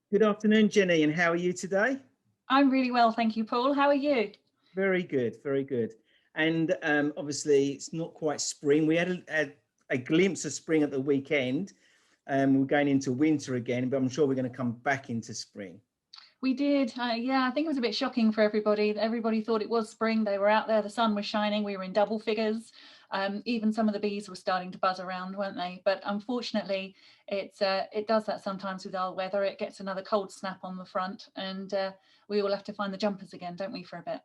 Good afternoon, Jenny, and how are you today? I'm really well, thank you, Paul. How are you? Very good, very good. And obviously, it's not quite spring. We had a glimpse of spring at the weekend. We're going into winter again, but I'm sure we're going to come back into spring. We did. Yeah, I think it was a bit shocking for everybody. Everybody thought it was spring. They were out there, the sun was shining, we were in double figures. Even some of the bees were starting to buzz around, weren't they? But unfortunately, it does that sometimes with our weather. It gets another cold snap on the front, and we all have to find the jumpers again, don't we, for a bit?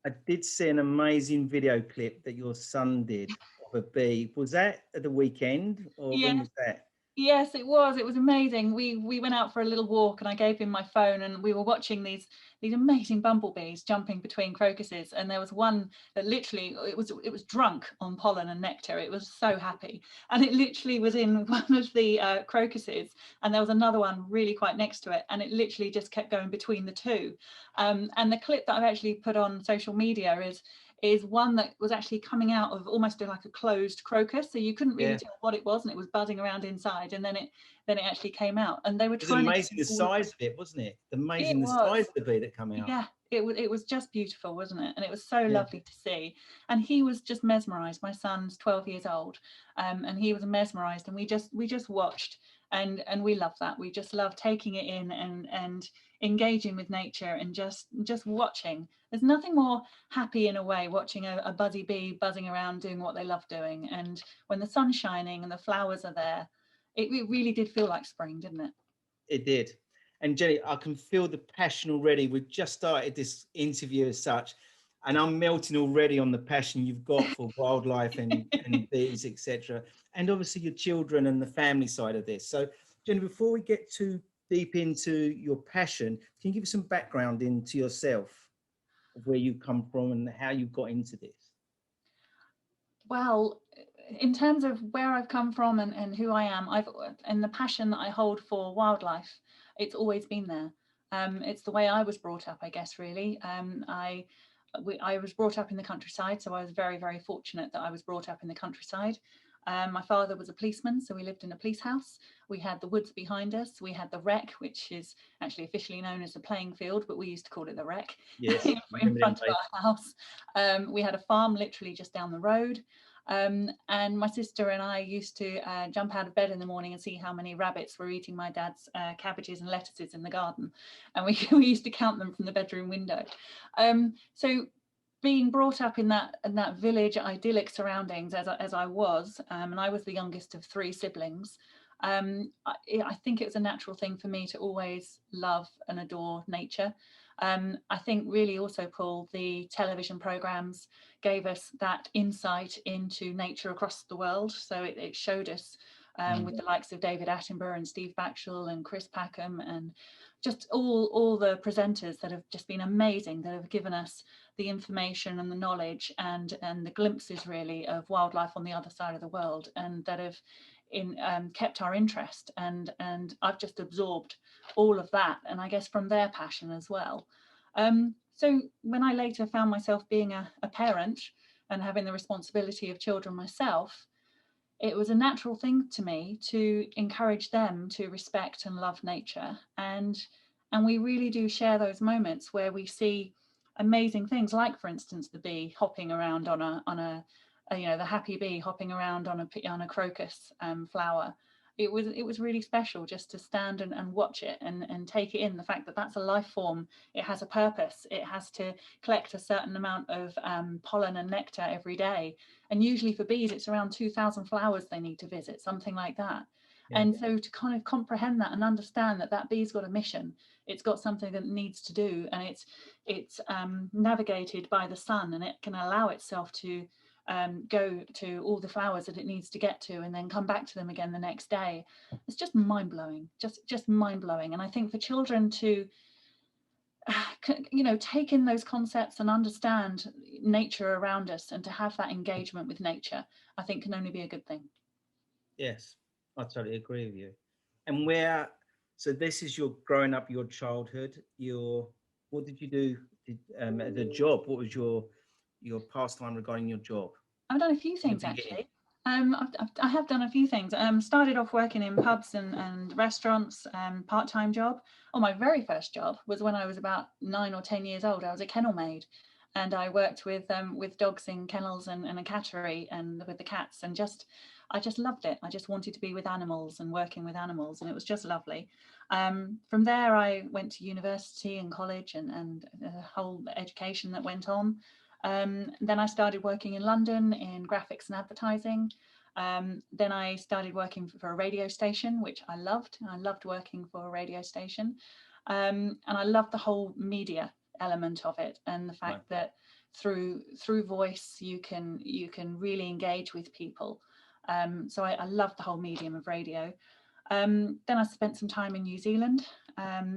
I did see an amazing video clip that your son did of a bee. Was that at the weekend, or when was that? Yes, it was. It was amazing. We went out for a little walk, and I gave him my phone, and we were watching these amazing bumblebees jumping between crocuses. And there was one that literally it was drunk on pollen and nectar. It was so happy, and it literally was in one of the crocuses, and there was another one really quite next to it, and it literally just kept going between the two. And the clip that I've actually put on social media is one that was actually coming out of almost like a closed crocus, so you couldn't really tell what it was, and it was buzzing around inside, and then it actually came out, and they were trying to. It was amazing the size of it, wasn't it? Amazing the size of the bee that came out. Yeah, it was just beautiful, wasn't it? And it was so lovely to see. And he was just mesmerized. My son's 12 years old, and he was mesmerized, and we just watched, and we love that. We just love taking it in and engaging with nature and just watching. There's nothing more happy in a way watching a buzzy bee buzzing around doing what they love doing, and when the sun's shining and the flowers are there, it really did feel like spring, didn't it? It did. And Jenny, I can feel the passion already. We've just started this interview as such, and I'm melting already on the passion you've got for wildlife and bees, etc. And obviously your children and the family side of this. So Jenny, before we get too deep into your passion, can you give us some background into yourself, of where you come from and how you got into this? Well, in terms of where I've come from and who I am, and the passion that I hold for wildlife, it's always been there. It's the way I was brought up, I guess, really. I was brought up in the countryside, so I was very, very fortunate that I was brought up in the countryside. My father was a policeman, so we lived in a police house. We had the woods behind us. We had the wreck, which is actually officially known as the playing field, but we used to call it the wreck, in front of our house. We had a farm literally just down the road. And my sister and I used to jump out of bed in the morning and see how many rabbits were eating my dad's cabbages and lettuces in the garden. And we used to count them from the bedroom window. So being brought up in that village idyllic surroundings as I was, and I was the youngest of three siblings, I think it was a natural thing for me to always love and adore nature. I think really also, Paul, the television programs gave us that insight into nature across the world. So it showed us with the likes of David Attenborough and Steve Batchel and Chris Packham and just all the presenters that have just been amazing, that have given us the information and the knowledge and the glimpses really of wildlife on the other side of the world, and that have kept our interest, and I've just absorbed all of that, and I guess from their passion as well. So when I later found myself being a parent and having the responsibility of children myself, it was a natural thing to me to encourage them to respect and love nature, and And we really do share those moments where we see amazing things, like, for instance, the bee hopping around on a you know, the happy bee hopping around on a crocus flower. It was really special just to stand and watch it and take it in, the fact that that's a life form. It has a purpose. It has to collect a certain amount of pollen and nectar every day. And usually for bees, it's around 2,000 flowers they need to visit, something like that. Yeah. And so to kind of comprehend that and understand that that bee's got a mission, it's got something that it needs to do, and it's navigated by the sun, and it can allow itself to go to all the flowers that it needs to get to and then come back to them again the next day. It's just mind-blowing, just mind-blowing. And I think for children to you know, take in those concepts and understand nature around us, and to have that engagement with nature, I think can only be a good thing. Yes, I totally agree with you. And so this is your growing up, your childhood, what did you do as a job? What was your pastime regarding your job? I've done a few things, actually. I have done a few things. Started off working in pubs and restaurants, part-time job. Oh, my very first job was when I was about 9 or 10 years old. I was a kennel maid, and I worked with dogs in kennels and a cattery, and with the cats, and I just loved it. I just wanted to be with animals and working with animals, and it was just lovely. From there, I went to university and college, and the whole education that went on. Then I started working in London in graphics and advertising. Then I started working for a radio station, which I loved. I loved working for a radio station. And I loved the whole media element of it, and the fact that through voice you can really engage with people. So I loved the whole medium of radio. Then I spent some time in New Zealand,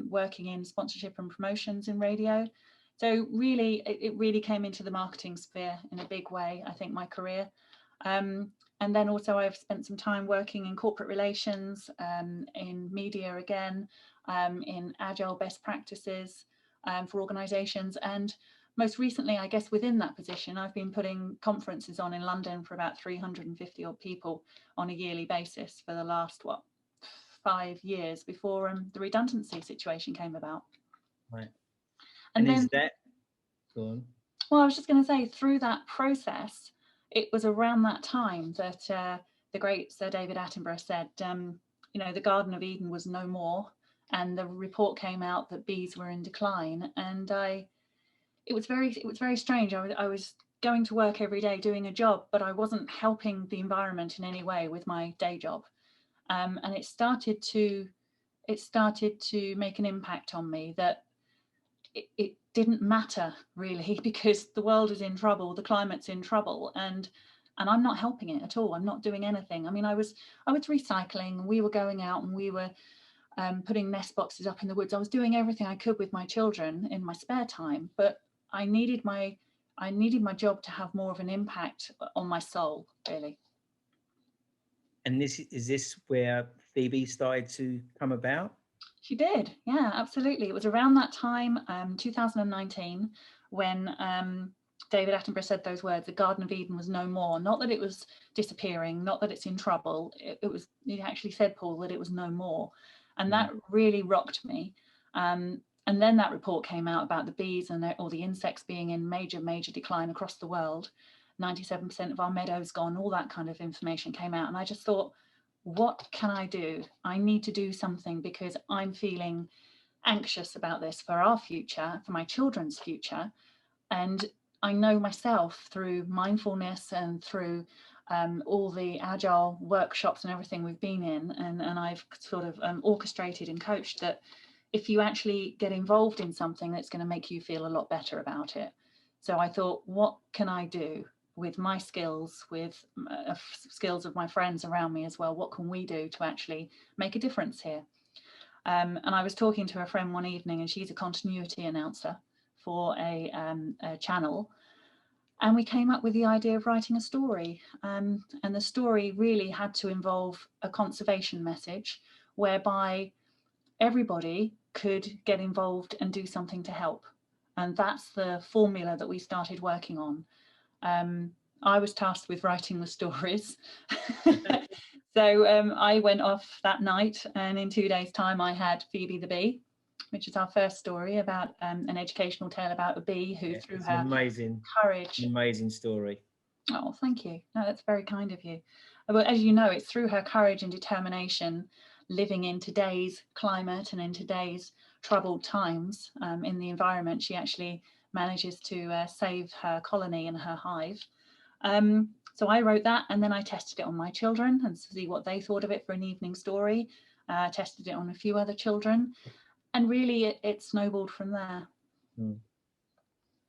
working in sponsorship and promotions in radio. So really, it really came into the marketing sphere in a big way, I think, my career. And then also I've spent some time working in corporate relations, in media again, in agile best practices for organisations. And most recently, I guess, within that position, I've been putting conferences on in London for about 350 odd people on a yearly basis for the last, 5 years before the redundancy situation came about. Right. And then, is that, go on. Well, I was just going to say, through that process, it was around that time that the great Sir David Attenborough said, you know, the Garden of Eden was no more, and the report came out that bees were in decline. And it was very strange. I was going to work every day doing a job, but I wasn't helping the environment in any way with my day job. And it started to make an impact on me that it didn't matter really, because the world is in trouble, the climate's in trouble, and I'm not helping it at all. I'm not doing anything. I mean, I was recycling, and we were going out, and we were putting nest boxes up in the woods. I was doing everything I could with my children in my spare time, but I needed my job to have more of an impact on my soul, really. And is this where Phoebe started to come about? She did, yeah, absolutely. It was around that time, 2019, when David Attenborough said those words: the Garden of Eden was no more. Not that it was disappearing, not that it's in trouble. He actually said, Paul, that it was no more. And that really rocked me. And then that report came out about the bees and all the insects being in major decline across the world. 97% of our meadows gone, all that kind of information came out. And I just thought, what can I do? I need to do something, because I'm feeling anxious about this for our future, for my children's future. And I know myself through mindfulness and through all the agile workshops and everything we've been in, and I've sort of orchestrated and coached, that if you actually get involved in something, that's going to make you feel a lot better about it. So I thought, what can I do with my skills, with skills of my friends around me as well? What can we do to actually make a difference here? And I was talking to a friend one evening, and she's a continuity announcer for a channel, and we came up with the idea of writing a story, and the story really had to involve a conservation message, whereby everybody could get involved and do something to help. And that's the formula that we started working on. I was tasked with writing the stories. So I went off that night, and in 2 days' time I had Phoebe the bee, which is our first story about an educational tale about a bee who, through it's her an courage. amazing story. Oh, thank you. No, that's very kind of you. Well, as you know, it's through her courage and determination, living in today's climate and in today's troubled times in the environment, she actually manages to save her colony and her hive. So I wrote that, and then I tested it on my children and see what they thought of it for an evening story. Tested it on a few other children, and really it snowballed from there.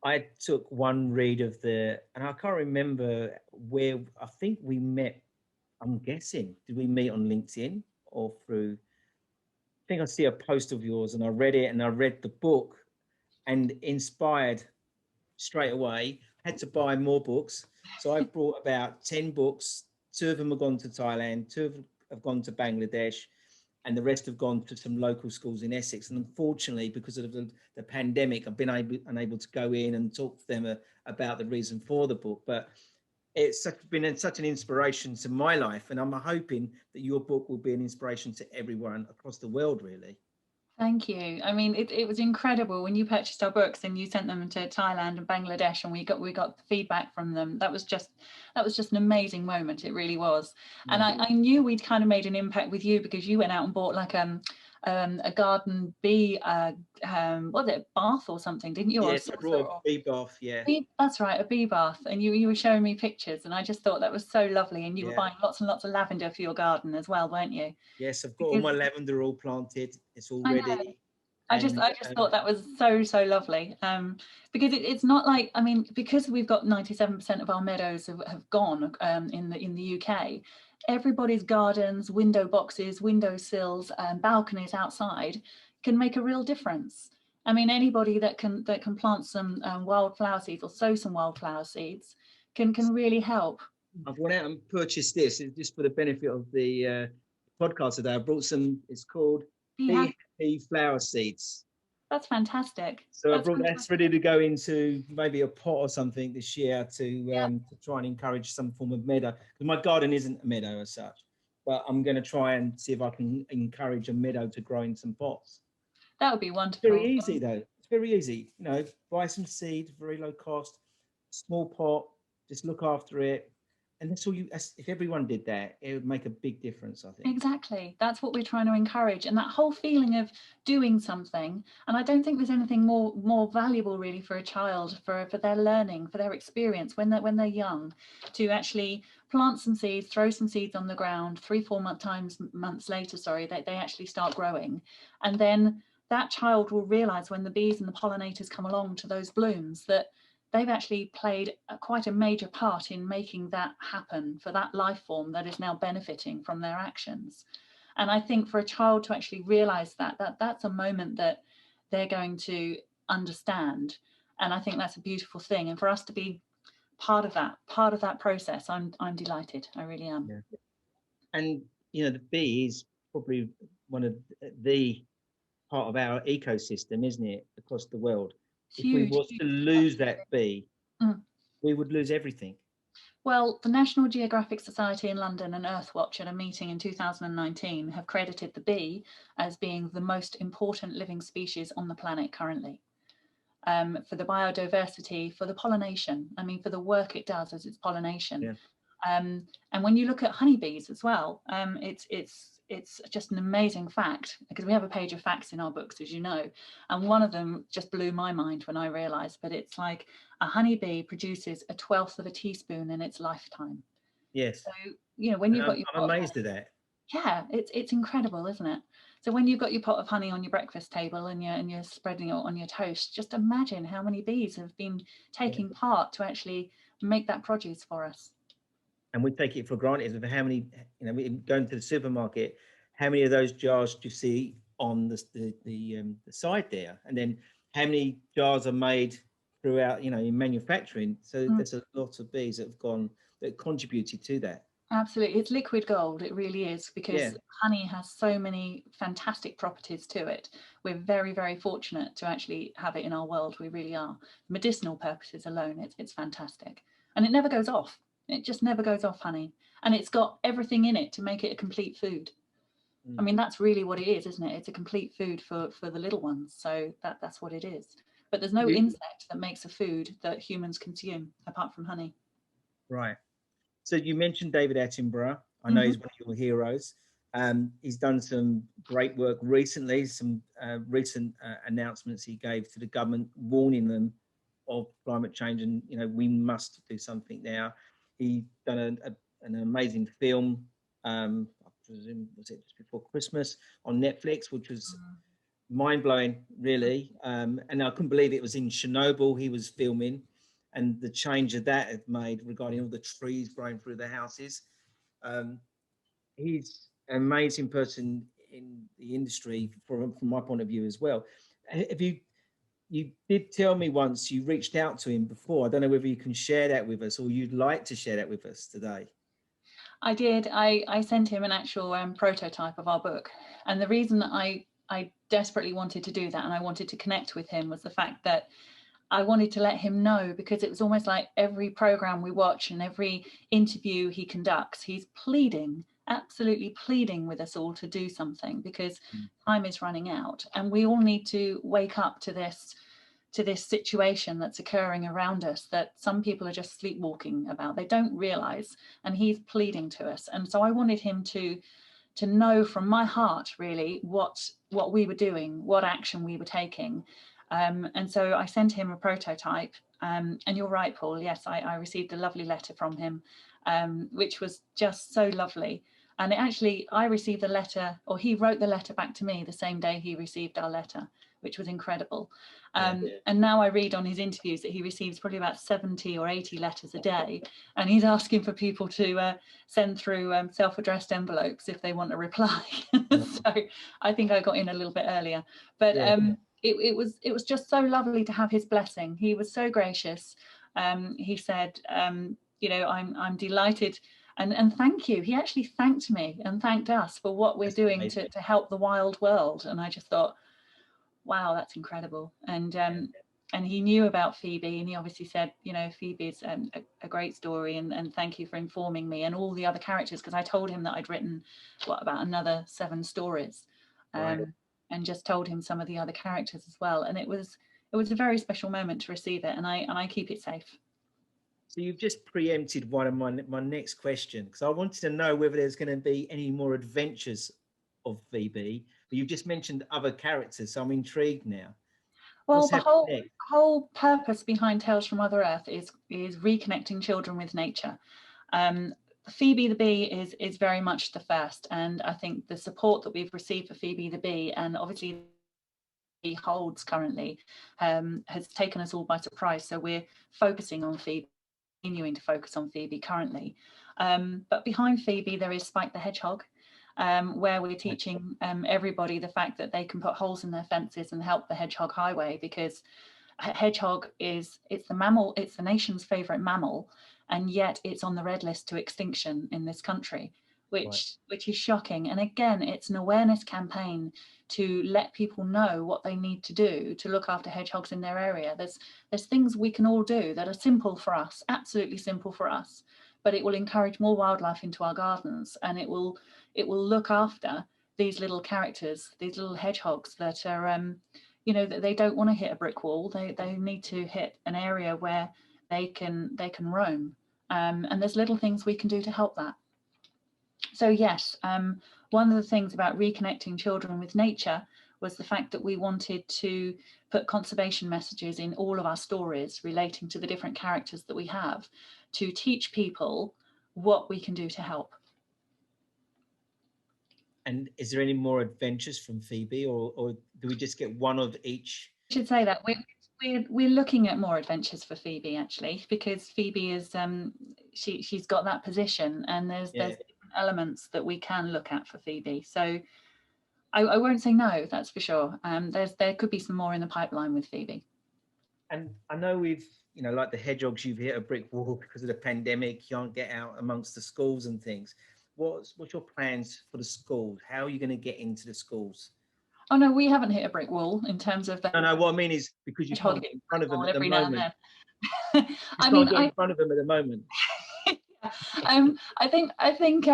I took one read of and I can't remember where, I think we met, I'm guessing, did we meet on LinkedIn or through, I think I see a post of yours, and I read it, and I read the book, and inspired straight away. Had to buy more books. So I brought about 10 books. 2 of them have gone to Thailand, 2 of them have gone to Bangladesh, and the rest have gone to some local schools in Essex. And unfortunately, because of the pandemic, I've been unable to go in and talk to them about the reason for the book. But it's been such an inspiration to my life, and I'm hoping that your book will be an inspiration to everyone across the world, really. Thank you. I mean, it was incredible when you purchased our books and you sent them to Thailand and Bangladesh, and we got the feedback from them. That was just an amazing moment. It really was. And I knew we'd kind of made an impact with you, because you went out and bought like a garden bee was it bath or something, didn't you? Yes, I brought a bee bath. Yeah, that's right, a bee bath. And you were showing me pictures, and I just thought that was so lovely. And you were buying lots and lots of lavender for your garden as well, weren't you? Yes, I've got all my lavender all planted. It's all I ready. know. I just thought that was so lovely, because it's not like, I mean, because we've got 97% of our meadows have gone in the UK. Everybody's gardens, window boxes, window sills, balconies outside can make a real difference. I mean, anybody that can plant some wildflower seeds or sow some wildflower seeds can really help. I've gone out and purchased this. It's just for the benefit of the podcast today. I brought some. It's called Bee Happy Flower Seeds. That's fantastic. So that's ready to go into maybe a pot or something this year to try and encourage some form of meadow. Because my garden isn't a meadow as such, but I'm going to try and see if I can encourage a meadow to grow in some pots. That would be wonderful. Very easy though. It's very easy. You know, buy some seed, very low cost, small pot. Just look after it. And that's all if everyone did that, it would make a big difference, I think. Exactly. That's what we're trying to encourage. And that whole feeling of doing something. And I don't think there's anything more valuable really for a child, for their learning, for their experience when they're young, to actually plant some seeds, throw some seeds on the ground, 3-4 months later, they actually start growing. And then that child will realize when the bees and the pollinators come along to those blooms that they've actually played quite a major part in making that happen for that life form that is now benefiting from their actions. And I think for a child to actually realize that's a moment that they're going to understand. And I think that's a beautiful thing. And for us to be part of that process, I'm delighted. I really am. Yeah. And you know, the bee is probably one of the part of our ecosystem, isn't it, across the world? If we was to lose that bee, we would lose everything. Well, the National Geographic Society in London and Earthwatch at a meeting in 2019 have credited the bee as being the most important living species on the planet currently. For the biodiversity, for the pollination, I mean, for the work it does as its pollination. Yeah. And when you look at honeybees as well, it's just an amazing fact, because we have a page of facts in our books, as you know, and one of them just blew my mind when I realized, but it's like a honeybee produces 1/12 of a teaspoon in its lifetime. Yes. So, you know, when you've got I'm amazed at that. Yeah, it's incredible, isn't it? So when you've got your pot of honey on your breakfast table and you're spreading it on your toast, just imagine how many bees have been taking part to actually make that produce for us. And we take it for granted of how many, you know, we go into the supermarket, how many of those jars do you see on the side there? And then how many jars are made throughout, you know, in manufacturing? So there's a lot of bees that contributed to that. Absolutely. It's liquid gold. It really is, because honey has so many fantastic properties to it. We're very, very fortunate to actually have it in our world. We really are. Medicinal purposes alone, it's fantastic. And it never goes off. It just never goes off, honey. And it's got everything in it to make it a complete food. I mean, that's really what it is, isn't it? It's a complete food for the little ones. So that's what it is. But there's no insect that makes a food that humans consume apart from honey. Right. So you mentioned David Attenborough. I know Mm-hmm. he's one of your heroes. He's done some great work recently, some recent announcements he gave to the government, warning them of climate change, and we must do something now. He done an amazing film, I presume was it just before Christmas, on Netflix, which was mind-blowing, really. And I couldn't believe it was in Chernobyl he was filming, and the change that had made regarding all the trees growing through the houses. Um, he's an amazing person in the industry from my point of view as well. Have you did tell me once you reached out to him before. I don't know whether you can share that with us, or you'd like to share that with us today. I did. I sent him an actual prototype of our book. And the reason that I desperately wanted to do that and I wanted to connect with him was the fact that I wanted to let him know, because it was almost like every program we watch and every interview he conducts, he's pleading, absolutely pleading with us all to do something, because time is running out and we all need to wake up to this situation that's occurring around us, that some people are just sleepwalking about. They don't realize, and he's pleading to us. And so I wanted him to know from my heart really what we were doing, what action we were taking. And so I sent him a prototype. And you're right, Paul. Yes, I received a lovely letter from him, which was just so lovely. And I received the letter, or he wrote the letter back to me the same day he received our letter, which was incredible. And now I read on his interviews that he receives probably about 70 or 80 letters a day. And he's asking for people to send through self-addressed envelopes if they want a reply. So I think I got in a little bit earlier. But it was just so lovely to have his blessing. He was so gracious. He said, I'm delighted. And thank you. He actually thanked me and thanked us for what we're doing to help the wild world. And I just thought, wow, that's incredible. And he knew about Phoebe, and he obviously said, Phoebe's a great story, and thank you for informing me, and all the other characters, because I told him that I'd written about another 7 stories, and just told him some of the other characters as well. And it was a very special moment to receive it, and I keep it safe. So you've just preempted one of my next question, because I wanted to know whether there's going to be any more adventures of Phoebe, but you've just mentioned other characters, so I'm intrigued now. Well, the whole purpose behind Tales from Other Earth is reconnecting children with nature. Phoebe the bee is very much the first, and I think the support that we've received for Phoebe the bee, and obviously he holds currently, has taken us all by surprise. So we're focusing on Phoebe, continuing to focus on Phoebe currently. But behind Phoebe there is Spike the Hedgehog, where we're teaching everybody the fact that they can put holes in their fences and help the hedgehog highway, because hedgehog it's the nation's favorite mammal, and yet it's on the red list to extinction in this country, which is shocking. And again, it's an awareness campaign to let people know what they need to do to look after hedgehogs in their area. There's things we can all do that are simple for us, absolutely simple for us, but it will encourage more wildlife into our gardens, and it will look after these little characters, these little hedgehogs that are that they don't want to hit a brick wall. They need to hit an area where they can roam, and there's little things we can do to help that. So yes, one of the things about reconnecting children with nature was the fact that we wanted to put conservation messages in all of our stories relating to the different characters that we have, to teach people what we can do to help. And is there any more adventures from Phoebe, or do we just get one of each? I should say that we're looking at more adventures for Phoebe, actually, because Phoebe is she's got that position, and there's different elements that we can look at for Phoebe. So I won't say no, that's for sure. There could be some more in the pipeline with Phoebe. And I know we've, like the hedgehogs, you've hit a brick wall because of the pandemic. You can't get out amongst the schools and things. What's your plans for the schools? How are you going to get into the schools? Oh no, we haven't hit a brick wall in terms of. No. What I mean is, because you can't get in front of them at the moment. I think at the moment. I think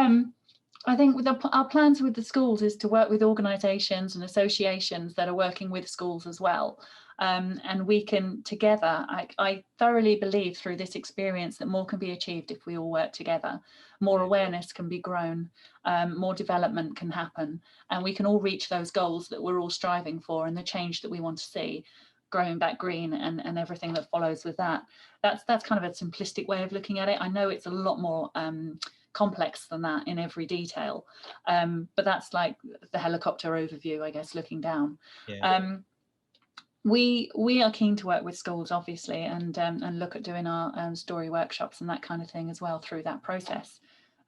I think with our plans with the schools is to work with organisations and associations that are working with schools as well. And we can together, I thoroughly believe through this experience that more can be achieved if we all work together. More awareness can be grown, more development can happen, and we can all reach those goals that we're all striving for and the change that we want to see, growing back green and everything that follows with that. That's kind of a simplistic way of looking at it. I know it's a lot more complex than that in every detail, but that's like the helicopter overview, I guess, looking down. We are keen to work with schools, obviously, and look at doing our story workshops and that kind of thing as well through that process.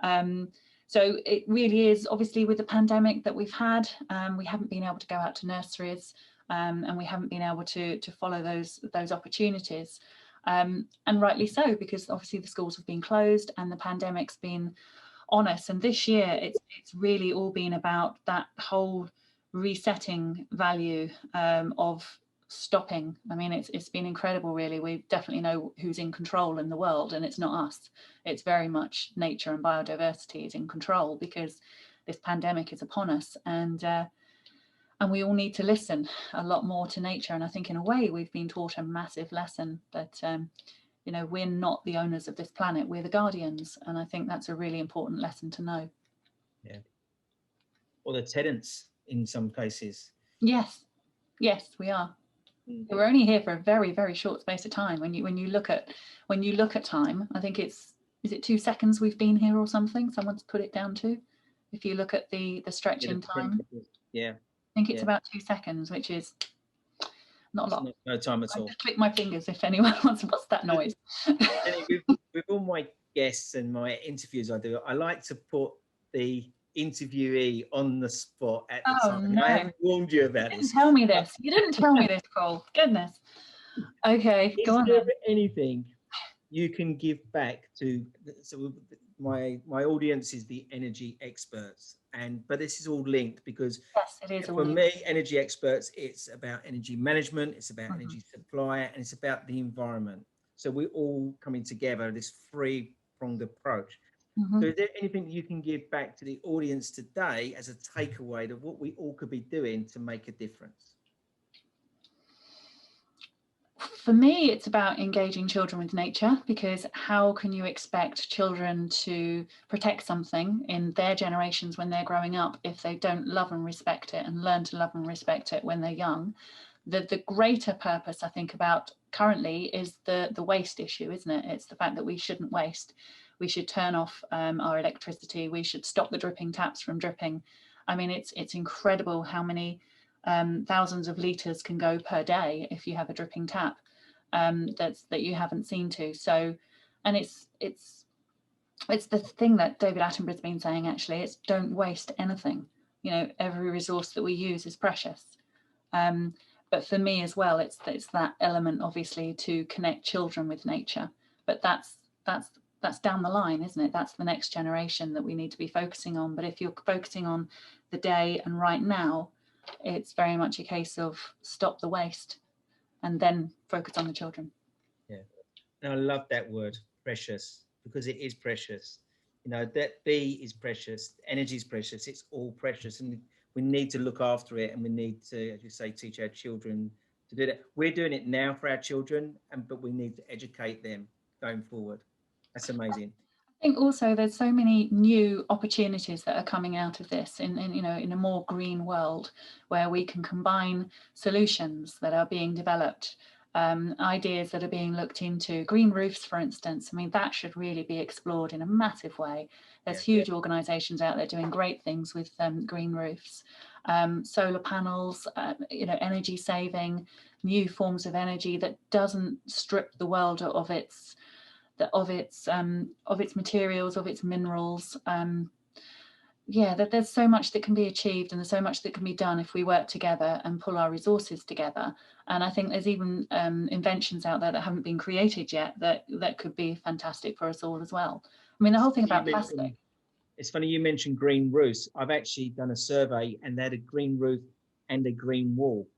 So it really is, obviously, with the pandemic that we've had, we haven't been able to go out to nurseries, and we haven't been able to follow those opportunities. And rightly so, because obviously the schools have been closed and the pandemic's been on us. And this year, it's really all been about that whole resetting value of stopping. I mean, it's been incredible, really. We definitely know who's in control in the world, and it's not us. It's very much nature and biodiversity is in control because this pandemic is upon us, and we all need to listen a lot more to nature. And I think in a way we've been taught a massive lesson that you know, we're not the owners of this planet, we're the guardians, and I think that's a really important lesson to know. Yeah. Or the tenants in some cases. Yes, we are. We're only here for a very, very short space of time. When you look at time, I think is it 2 seconds we've been here or something? Someone's put it down to. If you look at the stretch in time, I think it's about 2 seconds, which is not a lot. No time at all. I just click my fingers if anyone wants. What's that noise? with all my guests and my interviews I do, I like to put the interviewee on the spot at the time. No. I haven't warned you about this. Tell me this. You didn't tell me this, Paul. Goodness. Okay, go on. Is there anything you can give back to? So my audience is the energy experts, but this is all linked because yes, it is. For me, energy experts, it's about energy management, it's about energy supply, and it's about the environment. So we're all coming together, this three-pronged approach. So is there anything you can give back to the audience today as a takeaway of what we all could be doing to make a difference? For me, it's about engaging children with nature, because how can you expect children to protect something in their generations when they're growing up if they don't love and respect it and learn to love and respect it when they're young? The greater purpose, I think, about currently is the waste issue, isn't it? It's the fact that we shouldn't waste. We should turn off our electricity. We should stop the dripping taps from dripping. I mean, it's incredible how many thousands of litres can go per day if you have a dripping tap that you haven't seen to. So, and it's the thing that David Attenborough's been saying, actually. It's don't waste anything. You know, every resource that we use is precious. But for me as well, it's that element, obviously, to connect children with nature. But that's down the line, isn't it? That's the next generation that we need to be focusing on. But if you're focusing on the day and right now, it's very much a case of stop the waste and then focus on the children. Yeah, and I love that word, precious, because it is precious. You know, that B is precious, energy is precious, it's all precious, and we need to look after it, and we need to, as you say, teach our children to do that. We're doing it now for our children, but we need to educate them going forward. That's amazing. I think also there's so many new opportunities that are coming out of this in you know, in a more green world, where we can combine solutions that are being developed, ideas that are being looked into. Green roofs, for instance, I mean, that should really be explored in a massive way. There's huge organisations out there doing great things with green roofs, solar panels, you know, energy saving, new forms of energy that doesn't strip the world of its materials, of its minerals. Yeah, that there's so much that can be achieved, and there's so much that can be done if we work together and pull our resources together. And I think there's even inventions out there that haven't been created yet that could be fantastic for us all as well. I mean, the whole thing about plastic. It's funny you mentioned green roofs. I've actually done a survey, and they had a green roof and a green wall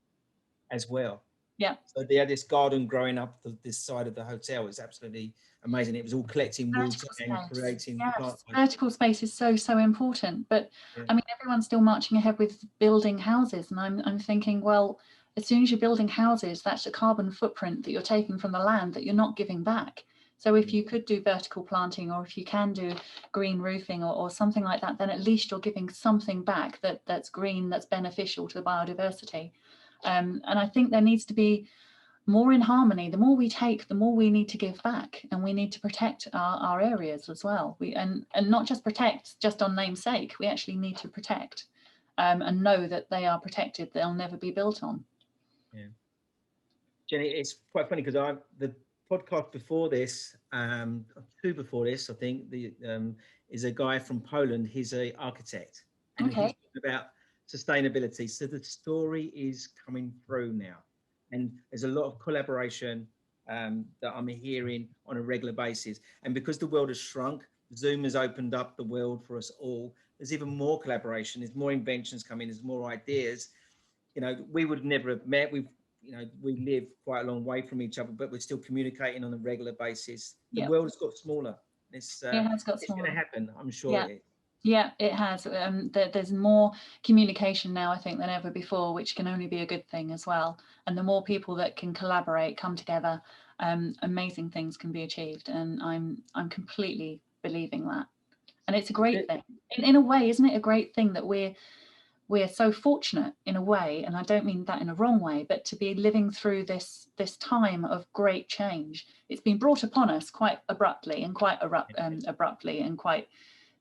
as well. Yeah. So they had this garden growing up this side of the hotel. It's absolutely amazing. It was all collecting water Vertical and space. creating plant Yes, life. vertical space is so, so important. But Yeah. I mean, everyone's still marching ahead with building houses. And I'm thinking, well, as soon as you're building houses, that's a carbon footprint that you're taking from the land that you're not giving back. So if you could do vertical planting, or if you can do green roofing or something like that, then at least you're giving something back that's green, that's beneficial to the biodiversity. And I think there needs to be more in harmony. The more we take, the more we need to give back, and we need to protect our areas as well. And not just protect just on namesake. We actually need to protect and know that they are protected. They'll never be built on. Yeah. Jenny, it's quite funny because the podcast before this, two before this, I think, is a guy from Poland. He's an architect, and he's Okay. talking about sustainability. So the story is coming through now, and there's a lot of collaboration that I'm hearing on a regular basis. And because the world has shrunk, Zoom has opened up the world for us all. There's even more collaboration. There's more inventions coming. There's more ideas. You know, we would never have met. We live quite a long way from each other, but we're still communicating on a regular basis. The Yeah. world has got smaller. It has got It's going smaller. to happen. I'm sure Yeah. it is. Yeah, it has. There's more communication now, I think, than ever before, which can only be a good thing as well. And the more people that can collaborate, come together, amazing things can be achieved. And I'm completely believing that. And it's a great thing. In a way, isn't it a great thing that we're so fortunate in a way, and I don't mean that in a wrong way, but to be living through this time of great change. It's been brought upon us quite abruptly and quite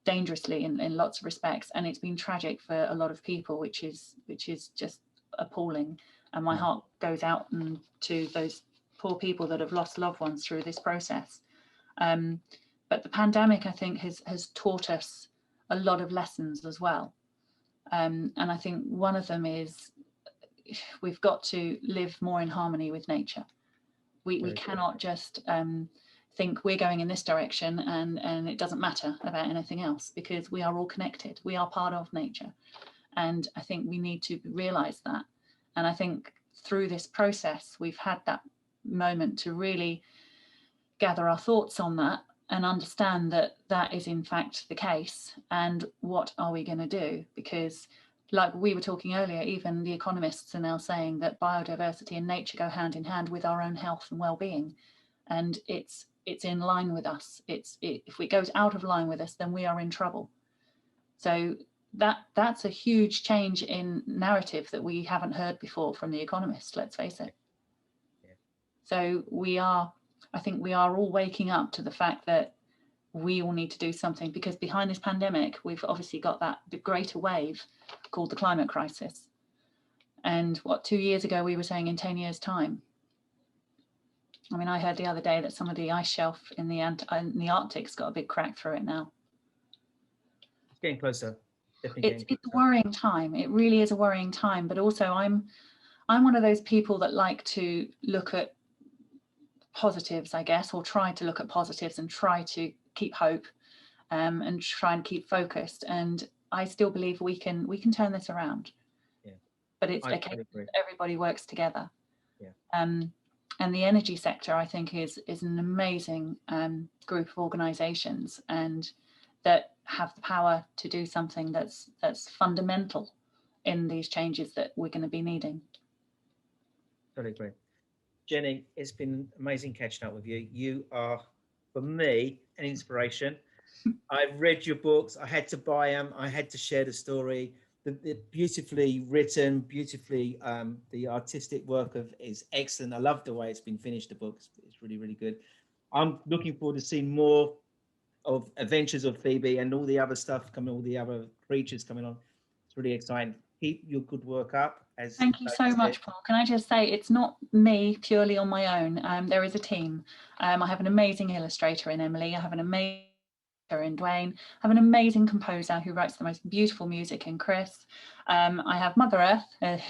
dangerously in lots of respects, and it's been tragic for a lot of people, which is just appalling. And my heart goes out to those poor people that have lost loved ones through this process. But the pandemic, I think, has taught us a lot of lessons as well. And I think one of them is we've got to live more in harmony with nature. We cannot just think we're going in this direction and it doesn't matter about anything else, because we are all connected. We are part of nature. And I think we need to realize that. And I think through this process, we've had that moment to really gather our thoughts on that and understand that that is in fact the case. And what are we going to do? Because like we were talking earlier, even the economists are now saying that biodiversity and nature go hand in hand with our own health and well-being. And it's in line with us. If it goes out of line with us, then we are in trouble. So that's a huge change in narrative that we haven't heard before from the economists, let's face it. Yeah. So I think we are all waking up to the fact that we all need to do something, because behind this pandemic, we've obviously got that greater wave called the climate crisis. And 2 years ago, we were saying in 10 years' time. I mean, I heard the other day that some of the ice shelf in the Arctic's got a big crack through it now. It's getting closer. Definitely it's a worrying time. It really is a worrying time. But also, I'm one of those people that like to look at positives, I guess, or try to look at positives and try to keep hope and try and keep focused. And I still believe we can turn this around. Yeah. But it's I okay. agree. Everybody works together. Yeah. And the energy sector, I think, is an amazing group of organisations, and that have the power to do something that's fundamental in these changes that we're going to be needing. Totally agree. Jenny, it's been amazing catching up with you. You are, for me, an inspiration. I've read your books. I had to buy them. I had to share the story. The beautifully written, beautifully, the artistic work is excellent. I love the way it's been finished. The book, it's really, really good. I'm looking forward to seeing more of Adventures of Phoebe and all the other stuff coming, all the other creatures coming on. It's really exciting. Keep your good work up. Thank you so much, Paul. Can I just say, it's not me purely on my own. There is a team. I have an amazing illustrator in Emily. I have an amazing in Dwayne. I have an amazing composer who writes the most beautiful music in Chris. I have Mother Earth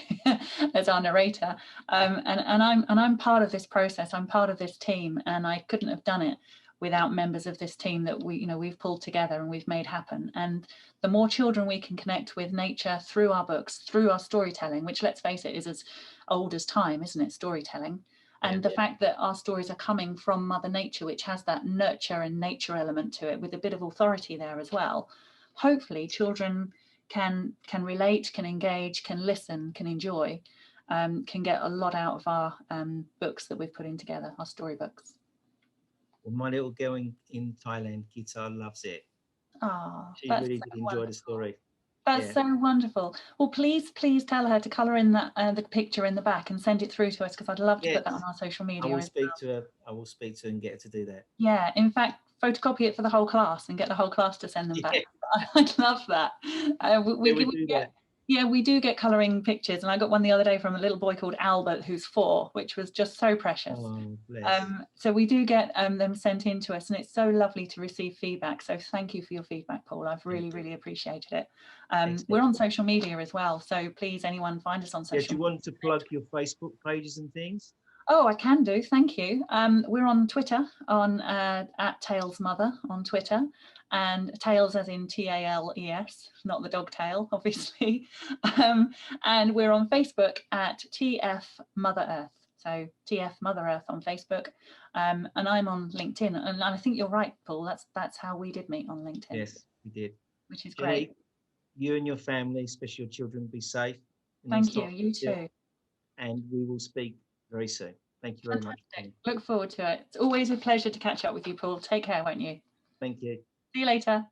as our narrator, and I'm part of this process. I'm part of this team, and I couldn't have done it without members of this team that we've pulled together and we've made happen. And the more children we can connect with nature through our books, through our storytelling, which, let's face it, is old as time, isn't it? Storytelling. And the fact that our stories are coming from Mother Nature, which has that nurture and nature element to it, with a bit of authority there as well. Hopefully children can relate, can engage, can listen, can enjoy, can get a lot out of our books that we've put in together, our storybooks. Well, my little girl in Thailand, Guitar, loves it. Oh, She really did enjoy the story. That's so wonderful. Well, please tell her to colour in that the picture in the back and send it through to us, because I'd love to put that on our social media. I will speak to her. I will speak to her and get her to do that. Yeah, in fact, photocopy it for the whole class and get the whole class to send them back. I'd love that. We do get colouring pictures, and I got one the other day from a little boy called Albert, who's 4, which was just so precious. Oh, bless. So we do get them sent in to us, and it's so lovely to receive feedback. So thank you for your feedback, Paul. I've really appreciated it. We're on social media as well, so please, anyone, find us on social media. Do you want to plug your Facebook pages and things? Oh, I can do, thank you. We're on Twitter, on at Tales Mother on Twitter, and Tales as in TALES, not the dog tail, obviously. And we're on Facebook at TF Mother Earth. So TF Mother Earth on Facebook, and I'm on LinkedIn. And I think you're right, Paul. That's how we did meet on LinkedIn. Yes, we did. Which is great. You and your family, especially your children, be safe. Thank you. You too. And we will speak very soon. Thank you very much. Look forward to it. It's always a pleasure to catch up with you, Paul. Take care, won't you? Thank you. See you later.